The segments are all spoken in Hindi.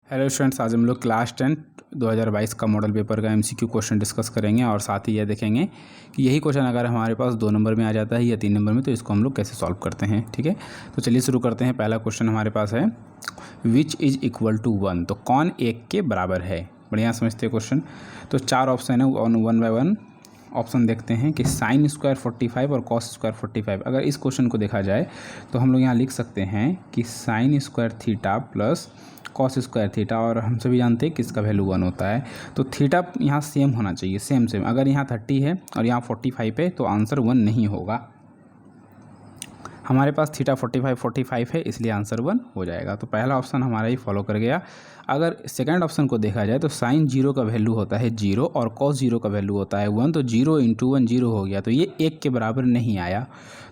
हेलो स्टूडेंट्स, आज हम लोग क्लास 10 2022 का मॉडल पेपर का एमसीक्यू क्वेश्चन डिस्कस करेंगे और साथ ही यह देखेंगे कि यही क्वेश्चन अगर हमारे पास 2 नंबर में आ जाता है या 3 नंबर में तो इसको हम लोग कैसे सॉल्व करते हैं। ठीक है, तो चलिए शुरू करते हैं। पहला क्वेश्चन हमारे पास है विच इज इक्वल टू 1, तो कौन 1 के बराबर है। बढ़िया समझते हैं क्वेश्चन। तो 4 ऑप्शन है, 1 बाय 1 ऑप्शन देखते हैं कि साइन स्क्वायर 45 और कॉस स्क्वायर 45। अगर इस क्वेश्चन को देखा जाए तो हम लोग यहाँ लिख सकते हैं कि sign square theta plus cos square theta, और हम सभी जानते हैं कि इसका वैल्यू 1 होता है। तो थीटा यहाँ सेम होना चाहिए, सेम। अगर यहाँ 30 है और यहाँ 45 है तो आंसर 1 नहीं होगा। हमारे पास थीटा 45 है, इसलिए आंसर 1 हो जाएगा। तो पहला ऑप्शन हमारा ही फॉलो कर गया। अगर सेकंड ऑप्शन को देखा जाए तो साइन 0 का वैल्यू होता है 0 और कॉस 0 का वैल्यू होता है 1, तो 0 × 1 0 हो गया, तो ये 1 के बराबर नहीं आया,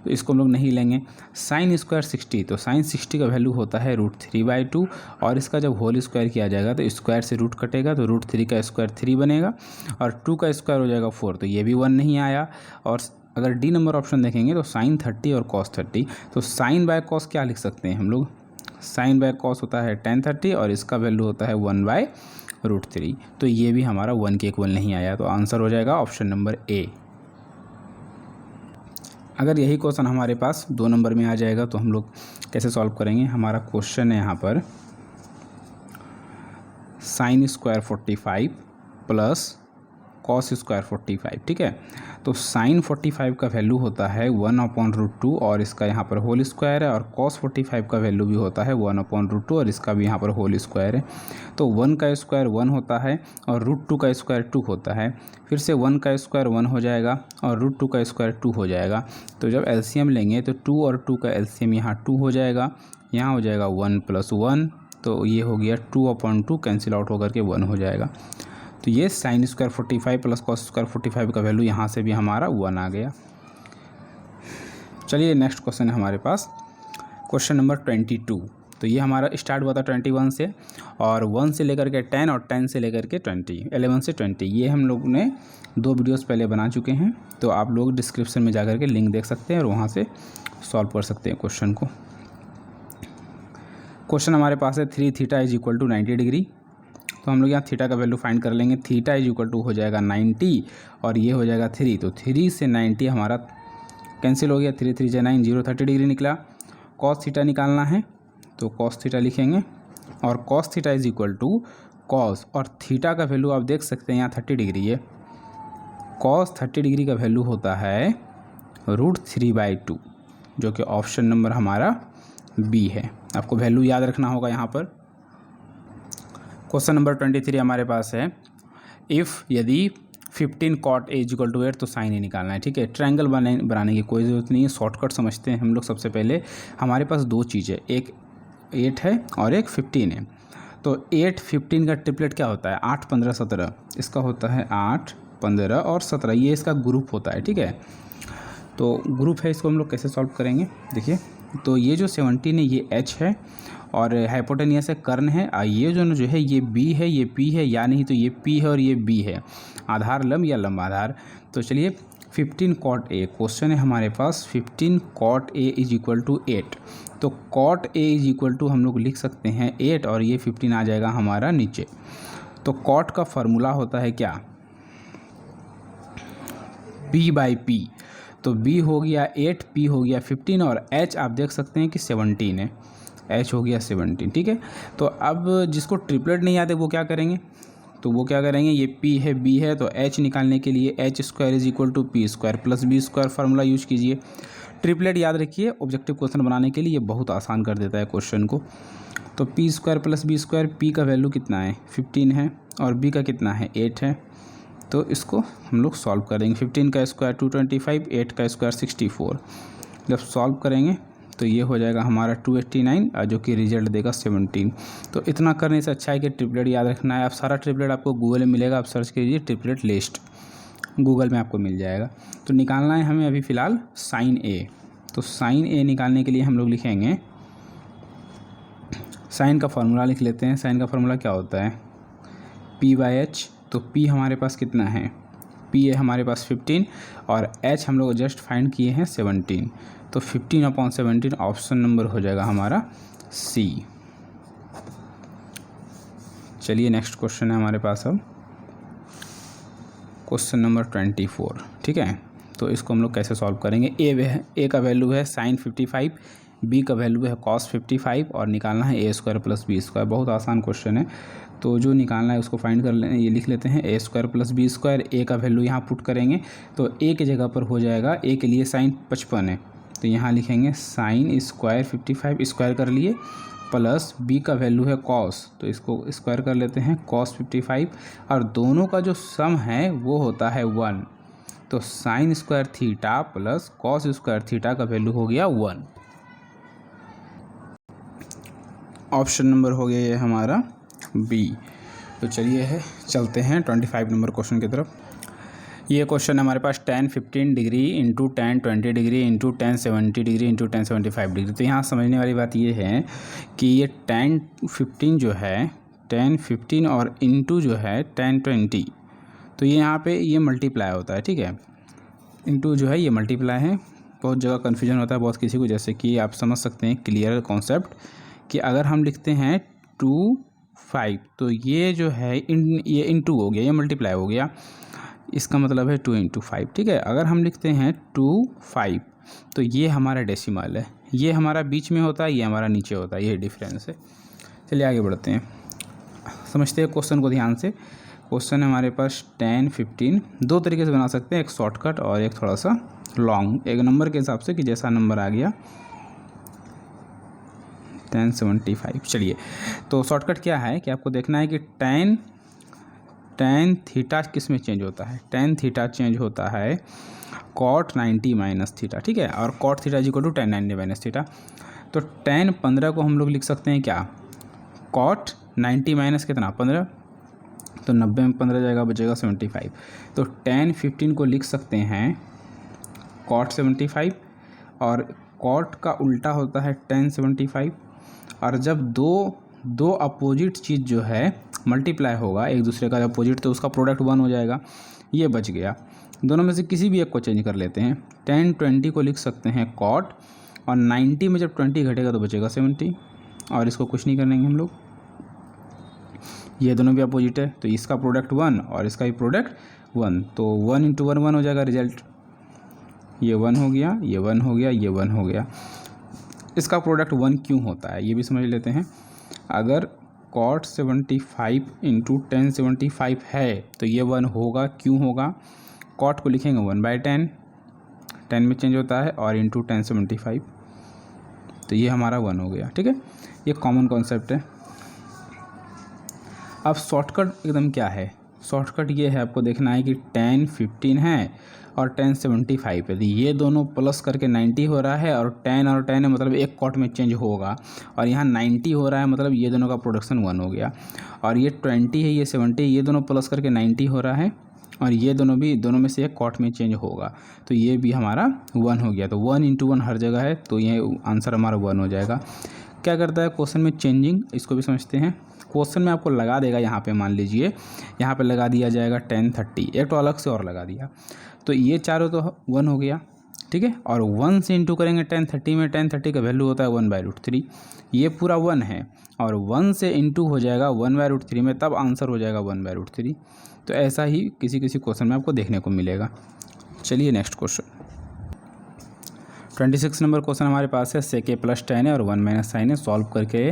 तो इसको हम लोग नहीं लेंगे। साइन स्क्वायर 60, तो साइन 60 का वैल्यू होता है √3/2, और इसका जब होल स्क्वायर किया जाएगा तो स्क्वायर से रूट कटेगा, तो √3 का स्क्वायर 3 बनेगा और 2 का स्क्वायर हो जाएगा 4, तो ये भी 1 नहीं आया। और अगर डी नंबर ऑप्शन देखेंगे तो साइन 30 और कॉस 30, तो साइन बाय कॉस क्या लिख सकते हैं हम लोग, साइन बाय कॉस होता है tan 30 और इसका वैल्यू होता है 1/√3, तो ये भी हमारा 1 के इक्वल नहीं आया, तो आंसर हो जाएगा ऑप्शन नंबर ए। अगर यही क्वेश्चन हमारे पास 2 नंबर में आ जाएगा तो हम लोग कैसे सॉल्व करेंगे। हमारा क्वेश्चन है यहाँ पर sine square 45 plus cos square 45। ठीक है, तो साइन 45 का वैल्यू होता है 1/√2 और इसका यहाँ पर होल स्क्वायर है, और कॉस 45 का वैल्यू भी होता है 1/√2 और इसका भी यहाँ पर होल स्क्वायर है। तो 1 का स्क्वायर 1 होता है और √2 का स्क्वायर 2 होता है। फिर से 1 का स्क्वायर 1 हो जाएगा और √2 का स्क्वायर 2 हो जाएगा। तो जब एलसीएम लेंगे तो 2 और 2 का एलसीएम यहाँ 2 हो जाएगा, यहाँ हो जाएगा 1 + 1, तो ये हो गया 2/2, कैंसिल आउट होकर के 1 हो जाएगा। तो ये sine square 45 plus cos square 45 का वैल्यू यहाँ से भी हमारा 1 आ गया। चलिए नेक्स्ट क्वेश्चन है हमारे पास क्वेश्चन नंबर 22। तो ये हमारा स्टार्ट हुआ था 21 से, और 1 से लेकर के 10 और 10 से लेकर के 20, 11 से 20, ये हम लोग ने 2 वीडियोस पहले बना चुके हैं, तो आप लोग डिस्क्रिप्शन में जाकर के लिंक देख सकते हैं और वहाँ से सॉल्व कर सकते हैं क्वेश्चन को। क्वेश्चन हमारे पास है 3 theta is equal to 90 degree. तो हम लोग यहाँ थीटा का वैल्यू फाइंड कर लेंगे। थीटा इज इक्वल टू हो जाएगा 90 और ये हो जाएगा 3, तो 3 से 90 हमारा कैंसिल हो गया, 3 3 से 9, 0 30 डिग्री निकला। कॉस थीटा निकालना है तो कॉस थीटा लिखेंगे, और cos theta is equal to cos, और थीटा का वैल्यू आप देख सकते हैं यहाँ 30 डिग्री है। कॉस 30 डिग्री का वैल्यू होता है √3/2, जो कि ऑप्शन नंबर हमारा बी है। आपको वैल्यू याद रखना होगा यहाँ पर। क्वेश्चन नंबर 23 हमारे पास है यदि 15 cot A = 8 तो साइन ए निकालना है। ठीक है, ट्रायंगल बनाने की कोई ज़रूरत नहीं है, शॉर्टकट समझते हैं हम लोग। सबसे पहले हमारे पास 2 चीज़ें, एक 8 है और एक 15 है। तो 8 15 का ट्रिपलेट क्या होता है, 8 15 17, इसका होता है 8 15 और 17, ये इसका ग्रुप होता है। ठीक है, तो ग्रुप है, इसको हम लोग कैसे सॉल्व करेंगे देखिए। तो ये जो 17 है ये H है और हाइपोटेनियस है, कर्ण है। ये जो है ये B है, ये P है, या नहीं तो ये P है और ये B है। आधार लंब या लंब आधार। तो चलिए 15 cot A, क्वेश्चन है हमारे पास 15 cot A is equal to 8। तो cot A is equal to हम लोग लिख सकते हैं 8 और ये 15 आ जाएगा हमारा नीचे। तो cot का फॉर्मूला होता है क्या, B/P। तो B हो गया 8, P हो गया 15 और H आप देख सकते हैं कि 17 है, H हो गया 17। ठीक है, तो अब जिसको ट्रिपलेट नहीं आते वो क्या करेंगे, तो वो क्या करेंगे, ये P है B है, तो H निकालने के लिए H² is equal to P² + B² formula use कीजिए। ट्रिपलेट याद रखिए, ऑब्जेक्टिव क्वेश्चन बनाने के लिए ये बहुत आसान कर देता है क्वेश्चन को। तो P² + B², P का वैल्यू कितना है 15 है और B का कितना है 8 है, तो इसको हम लोग सॉल्व करेंगे। 15 का स्क्वायर 225, 8 का स्क्वायर 64। जब सॉल्व करेंगे तो ये हो जाएगा हमारा 289, जो कि रिजल्ट देगा 17। तो इतना करने से अच्छा है कि ट्रिपलेट याद रखना है। आप सारा ट्रिपलेट आपको गूगल में मिलेगा, आप सर्च कीजिए ट्रिपलेट लिस्ट, गूगल में आपको मिल जाएगा। तो निकालना है हमें अभी फ़िलहाल साइन ए। तो साइन ए निकालने के लिए हम लोग लिखेंगे, साइन का फार्मूला लिख लेते हैं। साइन का फार्मूला क्या होता है, P/H। तो P हमारे पास कितना है, P है हमारे पास 15 और H हम लोग जस्ट फाइंड किए हैं 17। तो 15/17 ऑप्शन नंबर हो जाएगा हमारा C। चलिए नेक्स्ट क्वेश्चन है हमारे पास अब क्वेश्चन नंबर 24, ठीक है। तो इसको हम लोग कैसे सॉल्व करेंगे। ए का वैल्यू है साइन 55, बी का वैल्यू है कॉस 55 और निकालना है ए स्क्वायर प्लस बी स्क्वायर। बहुत आसान क्वेश्चन है, तो जो निकालना है उसको फाइंड कर लें। ये लिख लेते हैं ए स्क्वायर प्लस बी स्क्वायर। ए का वैल्यू यहाँ पुट करेंगे तो ए की जगह पर हो जाएगा, ए के लिए साइन 55 है तो यहाँ लिखेंगे साइन स्क्वायर 55 स्क्वायर कर लिए, प्लस बी का वैल्यू है कॉस तो इसको स्क्वायर कर लेते हैं कॉस 55 और दोनों का जो सम है वो होता है 1, तो sign square theta plus cos square theta का वैल्यू हो गया 1। ऑप्शन नंबर हो गया ये हमारा बी। तो चलिए चलते हैं 25 नंबर क्वेश्चन की तरफ। ये क्वेश्चन हमारे पास tan 15 degree into tan 20 degree into tan 70 degree into tan 75 degree. तो यहाँ समझने वाली बात ये है कि ये tan 15 जो है tan 15 और इंटू जो है tan 20, तो ये यहाँ पे ये मल्टीप्लाई होता है, ठीक है। इंटू जो है ये मल्टीप्लाई है। बहुत जगह कन्फ्यूजन होता है बहुत किसी को, जैसे कि आप समझ सकते हैं क्लियर कॉन्सेप्ट कि अगर हम लिखते हैं 2 5 तो ये जो है ये इंटू हो गया, ये मल्टीप्लाई हो गया, इसका मतलब है 2 इंटू 5, ठीक है। अगर हम लिखते हैं 2 5 तो ये हमारा डेसिमल है, ये हमारा बीच में होता है, ये हमारा नीचे होता है, ये डिफरेंस है। चलिए आगे बढ़ते हैं, समझते हैं क्वेश्चन को ध्यान से। क्वेश्चन है हमारे पास tan 15, दो तरीके से बना सकते हैं, एक शॉर्टकट और एक थोड़ा सा लॉन्ग, एक नंबर के हिसाब से कि जैसा नंबर आ गया tan 75। चलिए तो शॉर्टकट क्या है कि आपको देखना है कि tan थीटा किस में चेंज होता है। tan थीटा चेंज होता है cot 90 माइनस थीटा, ठीक है। और cot theta equal to tan 90 minus theta. तो tan 15 को हम लोग लिख सकते हैं क्या, cot 90 माइनस कितना 15, तो 90 में 15 जाएगा, बचेगा 75। तो tan 15 को लिख सकते हैं cot 75 और cot का उल्टा होता है tan 75। और जब दो अपोजिट चीज़ जो है मल्टीप्लाई होगा एक दूसरे का अपोजिट, तो उसका प्रोडक्ट 1 हो जाएगा, ये बच गया। दोनों में से किसी भी एक को चेंज कर लेते हैं। tan 20 को लिख सकते हैं cot और 90 में जब 20 घटेगा तो बचेगा 70 और इसको कुछ नहीं करेंगे हम लोग, ये दोनों भी अपोजिट है तो इसका प्रोडक्ट 1 और इसका भी प्रोडक्ट 1, तो 1 इंटू 1 1 हो जाएगा रिजल्ट, ये 1 हो गया, ये 1 हो गया, ये 1 हो गया। इसका प्रोडक्ट 1 क्यों होता है ये भी समझ लेते हैं। अगर cot 75 इंटू tan 75 है तो ये 1 होगा, क्यों होगा, cot को लिखेंगे 1/10, 10 में चेंज होता है और इंटू tan 75, तो ये हमारा 1 हो गया, ठीक है। ये कॉमन कॉन्सेप्ट है। अब शॉर्टकट एकदम क्या है, शॉर्टकट ये है आपको देखना है कि tan 15 है और tan 75 है, ये दोनों प्लस करके 90 हो रहा है और tan है मतलब एक cot में चेंज होगा और यहाँ 90 हो रहा है मतलब ये दोनों का प्रोडक्शन 1 हो गया। और ये 20 है ये 70, ये दोनों प्लस करके 90 हो रहा है और ये दोनों में से एक cot में चेंज होगा, तो ये भी हमारा 1 हो गया। तो 1 इंटू 1 हर जगह है तो ये आंसर हमारा 1 हो जाएगा। क्या करता है क्वेश्चन में चेंजिंग, इसको भी समझते हैं। क्वेश्चन में आपको लगा देगा, यहाँ पे मान लीजिए यहाँ पे लगा दिया जाएगा tan 30, एक तो अलग से और लगा दिया, तो ये चारों तो 1 हो गया, ठीक है। और 1 से इंटू करेंगे tan 30 में, tan 30 का वैल्यू होता है 1/√3, ये पूरा 1 है और 1 से इंटू हो जाएगा 1/√3 में, तब आंसर हो जाएगा 1/√3। तो ऐसा ही किसी क्वेश्चन में आपको देखने को मिलेगा। चलिए नेक्स्ट क्वेश्चन 26 नंबर क्वेश्चन हमारे पास है sec a प्लस tan है और 1 माइनस साइन है। सॉल्व करके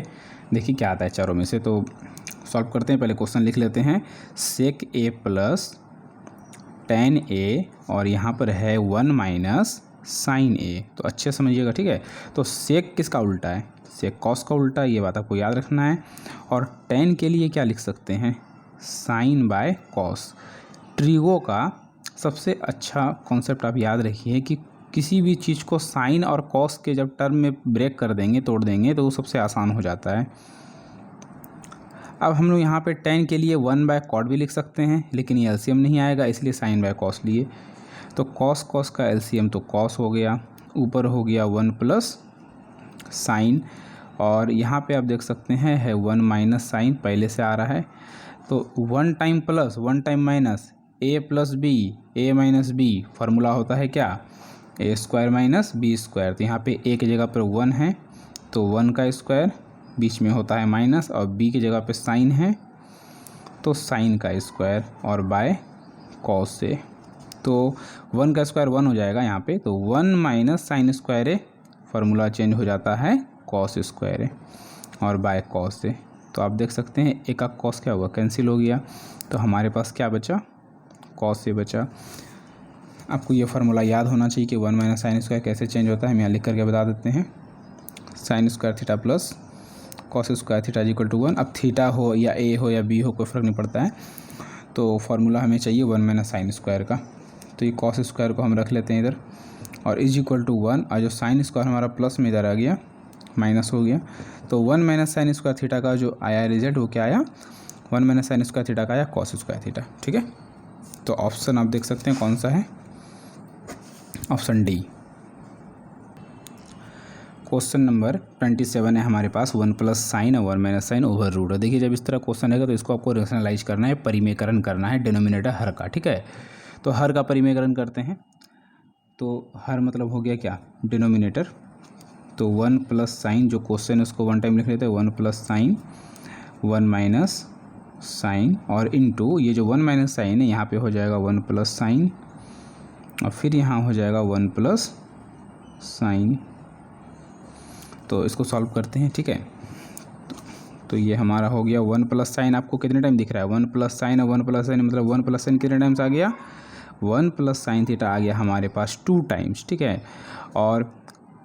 देखिए क्या आता है चारों में से, तो सॉल्व करते हैं। पहले क्वेश्चन लिख लेते हैं sec a plus tan a और यहाँ पर है 1 माइनस साइन a, तो अच्छे समझिएगा, ठीक है। तो sec किसका उल्टा है, sec cos का उल्टा है, ये बात आपको याद रखना है। और tan के लिए क्या लिख सकते हैं, साइन बाय cos। ट्रिगो का सबसे अच्छा कॉन्सेप्ट आप याद रखिए कि किसी भी चीज़ को साइन और कॉस के जब टर्म में ब्रेक कर देंगे, तोड़ देंगे, तो वो सबसे आसान हो जाता है। अब हम लोग यहाँ पे tan के लिए 1/cot भी लिख सकते हैं, लेकिन ये एलसीएम नहीं आएगा इसलिए साइन बाय कॉस लिए। तो cos का एलसीएम तो cos हो गया, ऊपर हो गया 1 प्लस साइन, और यहाँ पे आप देख सकते हैं है 1 माइनस साइन पहले से आ रहा है, तो 1 time plus 1 time minus a plus b, a minus b, formula होता है क्या, a square minus B square. तो यहाँ पे a की जगह पर 1 है तो 1 का स्क्वायर, बीच में होता है माइनस, और b की जगह पे साइन है तो साइन का स्क्वायर और बाय कॉस से, तो 1 का स्क्वायर 1 हो जाएगा यहाँ पे, तो 1 माइनस साइन स्क्वायर है, फार्मूला चेंज हो जाता है कॉस स्क्वायर है और बाय कॉस से। तो आप देख सकते हैं एक का कॉस क्या हुआ, कैंसिल हो गया, तो हमारे पास क्या बचा, कॉस से बचा। आपको ये फार्मूला याद होना चाहिए कि 1 माइनस साइन स्क्वायर कैसे चेंज होता है, हम यहाँ लिख करके बता देते हैं। Sine square theta plus cos square theta equal to 1। अब थीटा हो या ए हो या बी हो कोई फ़र्क नहीं पड़ता है, तो फार्मूला हमें चाहिए 1 माइनस साइन स्क्वायर का, तो ये कॉस स्क्वायर को हम रख लेते हैं इधर और इज इक्वल टू 1, और जो साइन स्क्वायर हमारा प्लस में इधर आ गया माइनस हो गया, तो 1 माइनस साइन स्क्वायर थीटा का जो आया रिजल्ट वो क्या आया, 1 माइनस साइन स्क्वायर थीटा का आया कॉस स्क्वायर थीटा। ठीक है, तो ऑप्शन आप देख सकते हैं कौन सा है, ऑप्शन डी। क्वेश्चन नंबर 27 है हमारे पास, 1 प्लस साइन और 1 माइनस साइन ओवर रूट। देखिए जब इस तरह क्वेश्चन रहेगा तो इसको आपको रेशनलाइज करना है, परिमेयकरण करना है डिनोमिनेटर हर का। ठीक है, तो हर का परिमेयकरण करते हैं, तो हर मतलब हो गया क्या, डिनोमिनेटर, तो 1 प्लस साइन जो क्वेश्चन है उसको 1 टाइम लिख लेते हैं, 1 प्लस साइन 1 माइनस साइन और इनटू ये जो 1 माइनस साइन है यहाँ पे हो जाएगा 1 प्लस साइन और फिर यहाँ हो जाएगा 1 प्लस साइन। तो इसको सॉल्व करते हैं। ठीक है, तो ये हमारा हो गया 1 प्लस साइन, आपको कितने टाइम दिख रहा है, 1 प्लस साइन और 1 प्लस साइन, मतलब 1 प्लस साइन कितने टाइम्स आ गया, 1 प्लस साइन थीटा आ गया हमारे पास 2 टाइम्स। ठीक है, और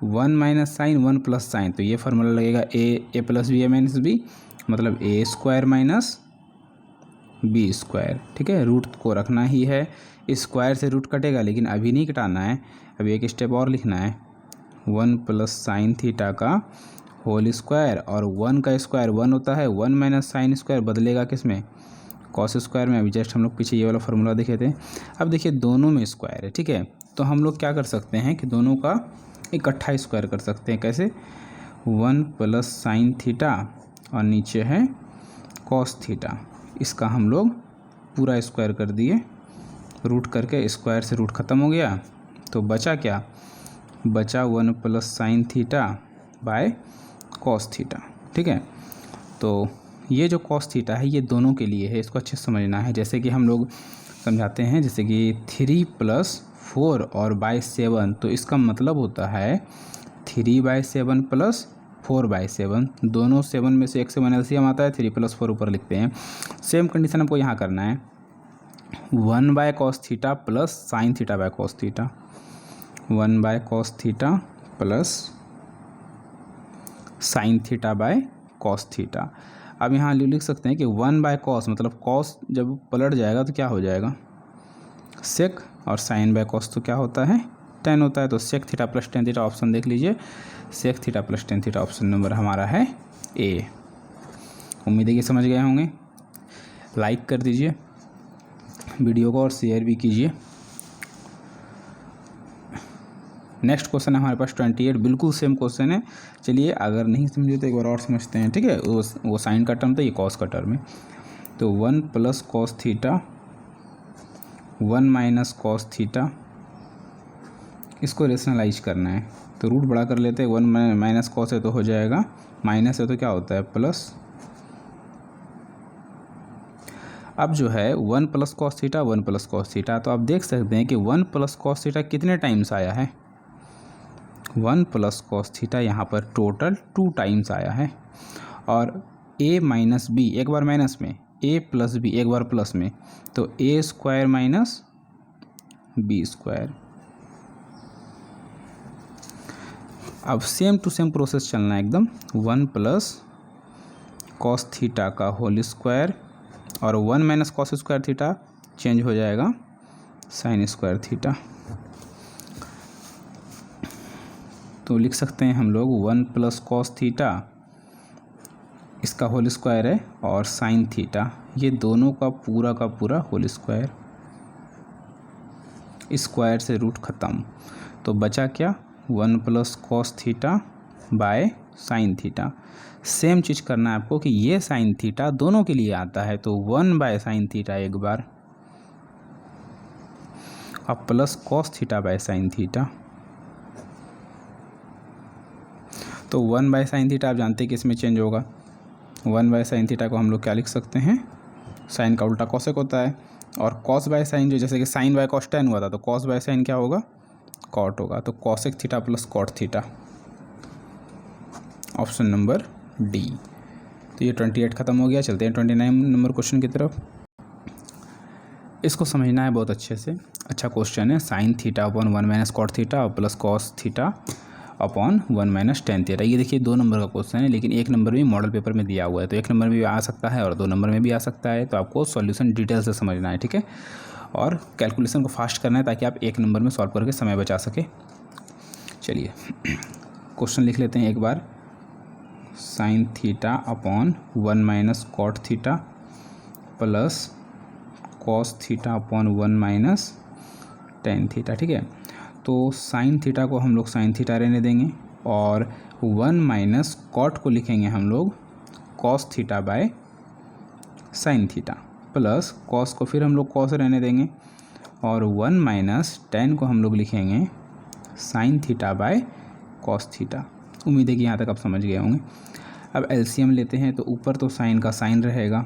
1 माइनस साइन 1 प्लस साइन, तो ये फार्मूला लगेगा ए प्लस बी ए माइनस बी, मतलब ए स्क्वायर माइनस बी स्क्वायर। ठीक है, रूट को रखना ही है, स्क्वायर से रूट कटेगा लेकिन अभी नहीं घटाना है, अभी एक स्टेप और लिखना है, 1 प्लस साइन थीटा का होल स्क्वायर, और 1 का स्क्वायर 1 होता है, 1 माइनस साइन स्क्वायर बदलेगा किस में, कॉस स्क्वायर में। अभी जस्ट हम लोग पीछे ये वाला फार्मूला देखे थे। अब देखिए दोनों में स्क्वायर है। ठीक है, तो हम लोग क्या कर सकते हैं कि दोनों का इकट्ठा स्क्वायर कर सकते हैं। कैसे, 1 प्लस साइन थीटा और नीचे है कॉस थीटा, इसका हम लोग पूरा स्क्वायर कर दिए, रूट करके स्क्वायर से रूट ख़त्म हो गया, तो बचा क्या, बचा 1 plus sine theta by cos theta. ठीक है, तो ये जो कॉस थीटा है ये दोनों के लिए है, इसको अच्छे से समझना है। जैसे कि हम लोग समझाते हैं, जैसे कि 3 प्लस 4 और बाय 7, तो इसका मतलब होता है 3/7 प्लस 4/7, दोनों 7 में से 1 से 1 एलसीएम आता है, 3 प्लस 4 ऊपर लिखते हैं। सेम कंडीशन हमको यहाँ करना है, 1 by cos theta plus sine theta by cos theta, 1 by cos theta plus sine theta by cos theta. अब यहाँ लिख सकते हैं कि 1 बाय कॉस, मतलब कॉस जब पलट जाएगा तो क्या हो जाएगा, सेक, और साइन बाय कॉस तो क्या होता है, टेन होता है, तो sec theta plus tan theta, option देख लीजिए, sec theta plus tan theta, option number हमारा है ए। उम्मीद है कि समझ गए होंगे। लाइक कर दीजिए वीडियो को और शेयर भी कीजिए। नेक्स्ट क्वेश्चन है हमारे पास 28, बिल्कुल सेम क्वेश्चन है। चलिए अगर नहीं समझे तो एक बार और समझते हैं। ठीक है, वो साइन का टर्म था, ये कॉस का टर्म है, तो 1 plus cos theta 1 minus cos theta, इसको रेशनलाइज करना है, तो रूट बड़ा कर लेते हैं, 1 माइनस कॉस है तो हो जाएगा माइनस है तो क्या होता है प्लस। अब जो है 1 plus cos theta 1 plus cos theta, तो आप देख सकते हैं कि 1 प्लस कॉस थीटा कितने टाइम्स आया है, 1 प्लस कॉस थीटा यहाँ पर टोटल 2 टाइम्स आया है, और a माइनस बी एक बार माइनस में, a प्लस बी एक बार प्लस में, तो a square minus B square. अब सेम टू सेम प्रोसेस चलना है एकदम, 1 प्लस कॉस थीटा का होल स्क्वायर और 1 minus cos square theta change हो जाएगा साइन स्क्वायर थीटा, तो लिख सकते हैं हम लोग 1 प्लस कॉस थीटा, इसका होल स्क्वायर है, और साइन थीटा, ये दोनों का पूरा होल स्क्वायर, स्क्वायर से रूट ख़त्म, तो बचा क्या, 1 plus cos theta by sine theta. Same चीज़ करना है आपको कि ये साइन थीटा दोनों के लिए आता है, तो 1 बाय साइन थीटा एक बार, अब plus cos theta by sine theta, तो 1 बाय साइन थीटा आप जानते हैं कि इसमें चेंज होगा, 1 बाय साइन थीटा को हम लोग क्या लिख सकते हैं, साइन का उल्टा कॉसेक होता है, और कॉस बाय साइन जो जैसे कि साइन बाय कॉस टेन हुआ था तो कॉस बाय साइन क्या होगा, कॉट होगा। तो cosec theta plus cot theta, option number D. तो ये 28 खत्म हो गया। चलते हैं 29 नंबर क्वेश्चन की तरफ। इसको समझना है बहुत अच्छे से, अच्छा क्वेश्चन है। Sine theta upon 1 minus cot theta plus cos theta upon 1 minus tan theta. ये देखिए 2 नंबर का क्वेश्चन है, लेकिन 1 नंबर भी मॉडल पेपर में दिया हुआ है, तो 1 नंबर में भी आ सकता है और 2 नंबर में भी आ सकता है। तो आपको सॉल्यूशन डिटेल से समझना है, ठीक है, और कैलकुलेशन को फास्ट करना है ताकि आप 1 नंबर में सॉल्व करके समय बचा सके। चलिए क्वेश्चन लिख लेते हैं एक बार। Sine theta upon 1 minus cot theta plus cos theta upon 1 minus tan theta, ठीक है। तो साइन थीटा को हम लोग साइन थीटा रहने देंगे और 1 माइनस कॉट को लिखेंगे हम लोग cos theta by sine theta, plus cos को फिर हम लोग कॉस रहने देंगे और 1 माइनस टेन को हम लोग लिखेंगे sine theta by cos theta. उम्मीद है कि यहाँ तक आप समझ गए होंगे। अब एलसीएम लेते हैं, तो ऊपर तो साइन का साइन रहेगा,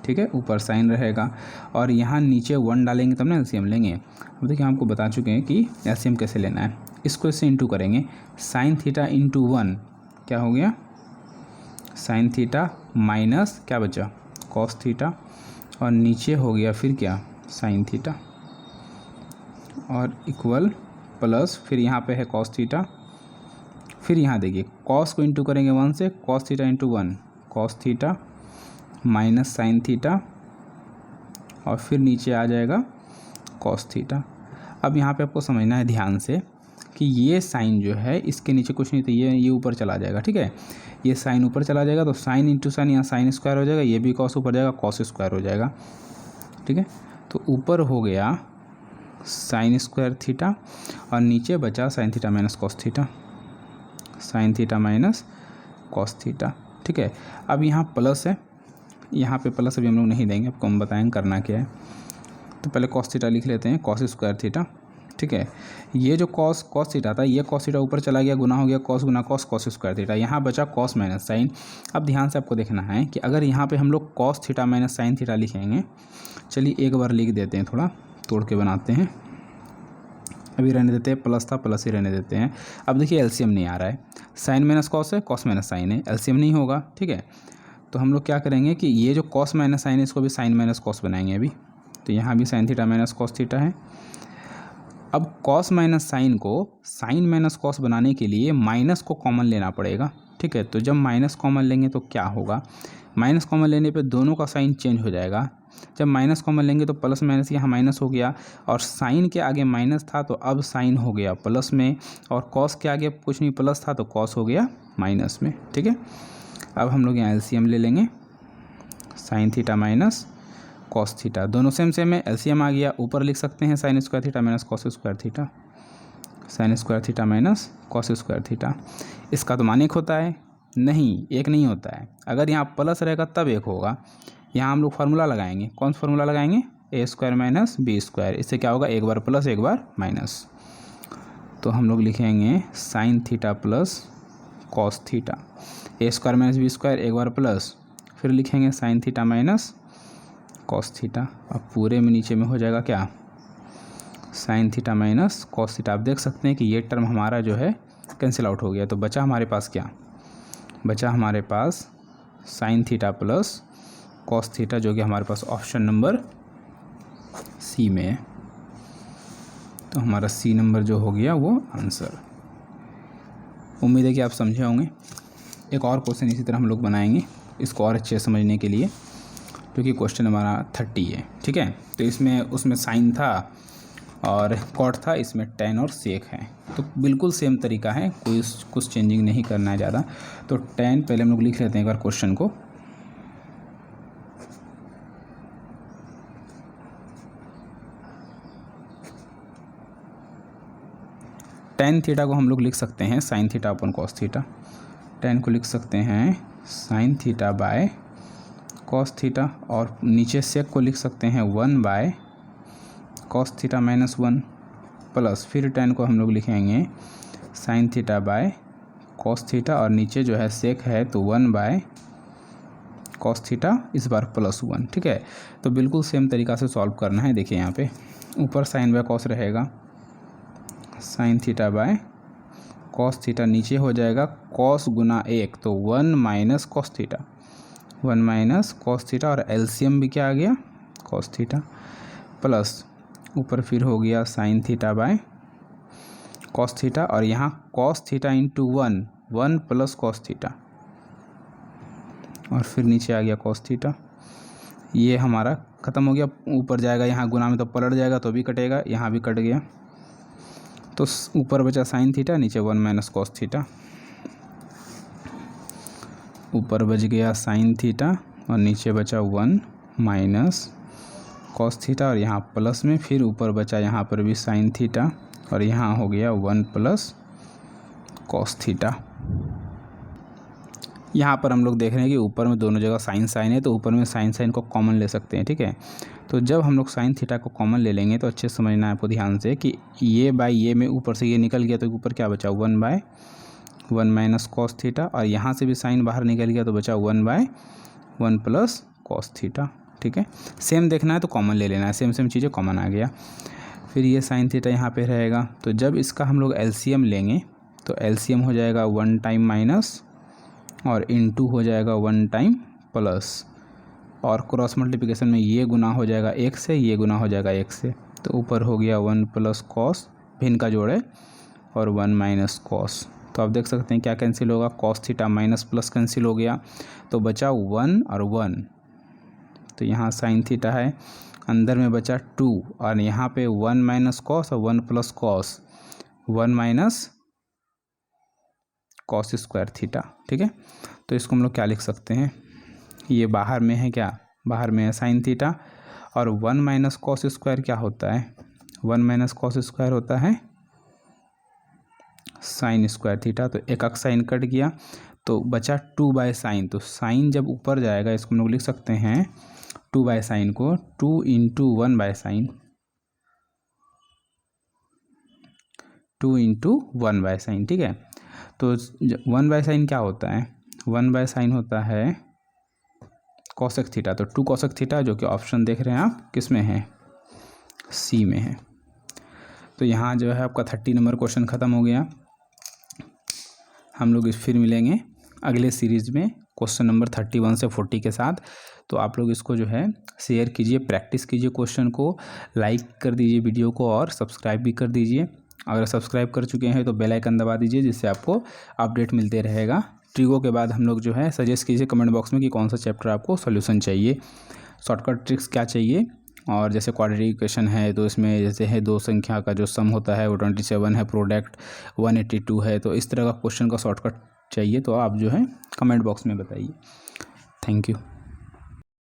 ठीक है, ऊपर साइन रहेगा, और यहाँ नीचे 1 डालेंगे तब ना एलसीएम लेंगे। अब देखिए हमको बता चुके हैं कि एलसीएम कैसे लेना है। इसको इससे इंटू करेंगे, साइन थीटा इंटू 1 क्या हो गया, साइन थीटा माइनस क्या बचा, कॉस थीटा, और नीचे हो गया फिर क्या, साइन थीटा, और इक्वल प्लस फिर यहाँ पे है कॉस थीटा। फिर यहाँ देखिए कॉस को इंटू करेंगे 1 से, cos theta into 1 cos theta minus sine theta, और फिर नीचे आ जाएगा कॉस थीटा। अब यहाँ पे आपको समझना है ध्यान से कि ये साइन जो है इसके नीचे कुछ नहीं, तो ये ऊपर चला जाएगा, ठीक है, ये साइन ऊपर चला जाएगा, तो साइन इंटू साइन यहाँ साइन स्क्वायर हो जाएगा, ये भी कॉस ऊपर जाएगा, कॉस स्क्वायर हो जाएगा, ठीक है। तो ऊपर हो गया साइन स्क्वायर थीटा और नीचे बचा sign theta minus cos theta, sign theta minus cos theta, ठीक है। अब यहाँ प्लस है, यहाँ पे प्लस अभी हम लोग नहीं देंगे, आपको हम बताएंगे करना क्या है। तो पहले कॉस थीटा लिख लेते हैं, कॉस स्क्वायर थीटा, ठीक है। ये जो कॉस थीटा था, ये कॉस थीटा ऊपर चला गया, गुना हो गया कॉस गुना कॉस, कॉस स्क्वायर थीटा, यहाँ बचा कॉस माइनस साइन। अब ध्यान से आपको देखना है कि अगर यहाँ पे हम लोग cos theta minus sine theta लिखेंगे, चलिए एक बार लिख देते हैं, थोड़ा तोड़ के बनाते हैं, अभी रहने देते हैं, प्लस था प्लस ही रहने देते हैं। अब देखिए एलसीएम नहीं आ रहा है, साइन माइनस कॉस है, कॉस माइनस साइन है, एलसीएम नहीं होगा, ठीक है। तो हम लोग क्या करेंगे कि ये जो कॉस माइनस साइन है इसको भी साइन माइनस कॉस बनाएंगे अभी। तो यहाँ भी sign theta minus cos theta है। अब कॉस माइनस साइन को साइन माइनस कॉस बनाने के लिए माइनस को कॉमन लेना पड़ेगा, ठीक है। तो जब माइनस कॉमन लेंगे तो क्या होगा, माइनस कॉमन लेने पे दोनों का साइन चेंज हो जाएगा। जब माइनस कॉमन लेंगे तो प्लस माइनस यहाँ माइनस हो गया, और साइन के आगे माइनस था तो अब साइन हो गया प्लस में, और कॉस के आगे कुछ नहीं प्लस था तो कॉस हो गया माइनस में, ठीक है। अब हम लोग यहाँ एलसीएम ले लेंगे, sign theta minus cos theta, दोनों सेम है, एलसीएम आ गया, ऊपर लिख सकते हैं sine square theta minus cos square theta, sign square theta minus cos square theta. इसका तो मान एक होता है, नहीं एक नहीं होता है, अगर यहाँ प्लस रहेगा तब एक होगा। यहाँ हम लोग फार्मूला लगाएंगे, कौन सा फार्मूला लगाएंगे, ए स्क्वायर माइनस बी स्क्वायर, इससे क्या होगा, एक बार प्लस एक बार माइनस। तो हम लोग लिखेंगे sine theta plus cos theta, A square minus B square एक बार प्लस, फिर लिखेंगे sine theta minus cos theta. अब पूरे में नीचे में हो जाएगा क्या, sine theta minus cos theta. आप देख सकते हैं कि ये टर्म हमारा जो है कैंसिल आउट हो गया, तो बचा हमारे पास क्या, बचा हमारे पास sine theta plus cos theta, जो कि हमारे पास ऑप्शन नंबर सी में है। तो हमारा सी नंबर जो हो गया वो आंसर। उम्मीद है कि आप समझे होंगे। एक और क्वेश्चन इसी तरह हम लोग बनाएंगे इसको और अच्छे से समझने के लिए, क्योंकि क्वेश्चन हमारा 30 है, ठीक है। तो इसमें उसमें साइन था और कॉट था, इसमें टेन और सेक है, तो बिल्कुल सेम तरीका है, कोई कुछ चेंजिंग नहीं करना है ज़्यादा। तो टेन पहले हम लोग लिख लेते हैं एक बार क्वेश्चन को, टेन थीटा को हम लोग लिख सकते हैं साइन थीटा अपन कॉस थीटा, टेन को लिख सकते हैं sine theta by cos theta, और नीचे सेक को लिख सकते हैं 1 by cos theta minus 1, plus फिर टेन को हम लोग लिखेंगे sine theta by cos theta, और नीचे जो है सेक है तो 1 बाय कॉस थीटा इस बार +1, ठीक है। तो बिल्कुल सेम तरीक़ा से सॉल्व करना है। देखिए यहाँ पे ऊपर साइन बाय कॉस रहेगा, sine theta by cos theta, नीचे हो जाएगा कॉस गुना 1 तो 1 minus cos theta, 1 minus cos theta, और एलसीएम भी क्या आ गया कॉस थीटा, प्लस ऊपर फिर हो गया sine theta by cos theta, और यहाँ cos theta into 1 plus cos theta, और फिर नीचे आ गया कॉस थीटा। ये हमारा ख़त्म हो गया, ऊपर जाएगा यहाँ गुना में तो पलट जाएगा तो भी कटेगा, यहाँ भी कट गया, तो ऊपर बचा साइन थीटा, नीचे 1 माइनस कॉस थीटा, ऊपर बच गया साइन थीटा और नीचे बचा 1 माइनस कॉस थीटा, और यहाँ प्लस में फिर ऊपर बचा यहाँ पर भी साइन थीटा, और यहाँ हो गया 1 प्लस कॉस थीटा। यहाँ पर हम लोग देख रहे हैं कि ऊपर में दोनों जगह साइन साइन है, तो ऊपर में साइन को कॉमन ले सकते हैं, ठीक है। तो जब हम लोग साइन थीटा को कॉमन ले लेंगे तो अच्छे से समझना है आपको ध्यान से कि ये बाई ये में ऊपर से ये निकल गया तो ऊपर क्या बचा 1/1 माइनस कॉस थीटा, और यहाँ से भी साइन बाहर निकल गया तो बचा 1/1 प्लस कॉस थीटा, ठीक है। सेम देखना है तो कॉमन ले लेना है, सेम चीज़ें कॉमन आ गया। फिर ये साइन थीटा यहाँ पे रहेगा, तो जब इसका हम लोग एलसीएम लेंगे तो एलसीएम हो जाएगा 1 टाइम माइनस और इनटू हो जाएगा 1 टाइम प्लस, और क्रॉस मल्टीप्लिकेशन में ये गुना हो जाएगा 1 से, ये गुना हो जाएगा 1 से, तो ऊपर हो गया 1 प्लस कॉस, भिन्न का जोड़ है, और 1 माइनस कॉस। तो आप देख सकते हैं क्या कैंसिल होगा, cos theta minus plus cancel हो गया, तो बचा 1 और 1, तो यहाँ साइन थीटा है, अंदर में बचा 2, और यहाँ पे 1 माइनस कॉस और 1 plus cos, 1 minus cos square theta, ठीक है। तो इसको हम लोग क्या लिख सकते हैं, ये बाहर में है, क्या बाहर में है साइन थीटा, और 1 माइनस कॉस स्क्वायर क्या होता है, 1 माइनस कॉस स्क्वायर होता है साइन स्क्वायर थीटा, तो एक साइन कट गया तो बचा 2 बाय साइन, तो साइन जब ऊपर जाएगा इसको हम लोग लिख सकते हैं 2 बाय साइन को 2 into 1 by sine, 2 into 1 by sine, ठीक है। तो 1 बाय साइन क्या होता है, 1 बाय साइन होता है कोसेक थीटा, तो 2 कोसेक थीटा, जो कि ऑप्शन देख रहे हैं आप किस में है, सी में है। तो यहाँ जो है आपका 30 नंबर क्वेश्चन ख़त्म हो गया। हम लोग फिर मिलेंगे अगले सीरीज़ में क्वेश्चन नंबर 31 से 40 के साथ। तो आप लोग इसको जो है शेयर कीजिए, प्रैक्टिस कीजिए, क्वेश्चन को लाइक कर दीजिए वीडियो को, और सब्सक्राइब भी कर दीजिए। अगर सब्सक्राइब कर चुके हैं तो बेल आइकन दबा दीजिए, जिससे आपको अपडेट मिलते रहेगा। ट्रिगो के बाद हम लोग जो है सजेस्ट कीजिए कमेंट बॉक्स में कि कौन सा चैप्टर आपको सॉल्यूशन चाहिए, शॉर्टकट ट्रिक्स क्या चाहिए। और जैसे क्वाड्रेटिक इक्वेशन है तो इसमें जैसे है 2 संख्या का जो सम होता है वो 27 है, प्रोडक्ट 182 है, तो इस तरह का क्वेश्चन का शॉर्टकट चाहिए तो आप जो है कमेंट बॉक्स में बताइए। Thank you.